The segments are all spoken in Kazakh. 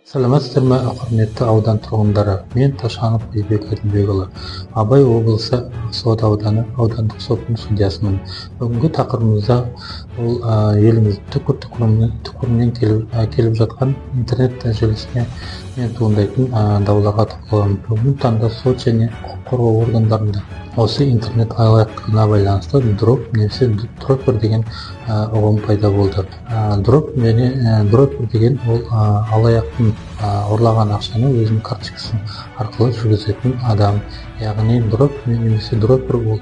Саламатсыздар ма, құрметті аудан тұрғындары? Мен Ташанов Бейбек Әділбекұлы, Абай облысы Ақсуат ауданы аудандық сотының судьясымын. Бүгінгі тақырыбымызда ол еліміздің түкпір-түкпірінен келіп жатқан интернет желісіне туындайтын дауларға тоқталамын. Бүгінгі таңда сот және құқық қорғау органдарында осы интернет алаяқтығына байланысты дроп немесе дроппер деген ұғым пайда болды. Дроппер деген ол алаяқтың ұрлаған ақшаны өзінің карточкасы арқылы жүргізетін адам. Яғни дроппер ол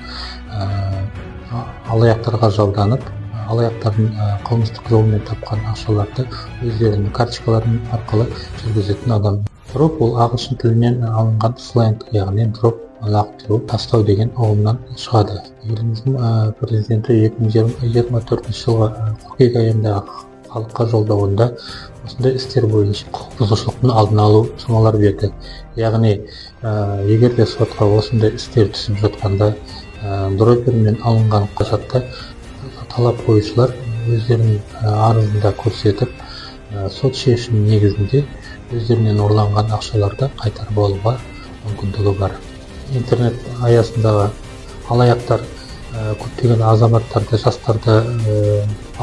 алаяқтарға жалданып, алаяқтардың қылмыстық жолмен тапқан ақшаларды өздерінің карточкалары арқылы жүргізетін адам. Дроп ол ағылшын тілінен алынған сленг, яғни дроп лақтыру, тастау деген ұғымнан шығады. Еліміздің президенті 2024 жылғы қыркүйек айындағы халыққа жолдауында осындай істер бойынша құқық бұзушылықтың алдын алу шамалар берді. Яғни егер де сотқа осындай істер түсіп жатқанда дроппермен алынған құжатты талап қоюшылар өздерінің арызында көрсетіп, сот шешімі негізінде өздерінен ұрланған ақшаларды қайтарып алуға мүмкіндігі бар. Интернет аясындағы алаяқтар көптеген азаматтарды, жастарды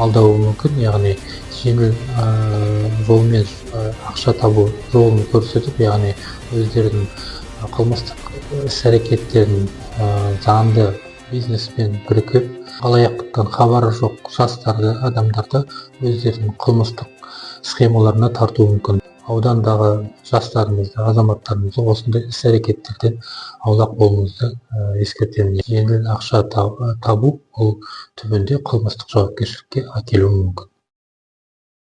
алдауы мүмкін, яғни жеңіл жолмен ақша табу жолын көрсетіп, яғни өздерінің қылмыстық іс-әрекеттерін заңды бизнеспен бірігіп, алаяқтықтан хабары жоқ жастарды, адамдарды өздерінің қылмыстық схемаларына тартуы мүмкін. Аудандағы жастарымызды, азаматтарымызды осындай іс-әрекеттерден аулақ болуыңызды ескертемін. Жеңіл ақша табу ол түбінде қылмыстық жауапкершілікке әкелуі мүмкін.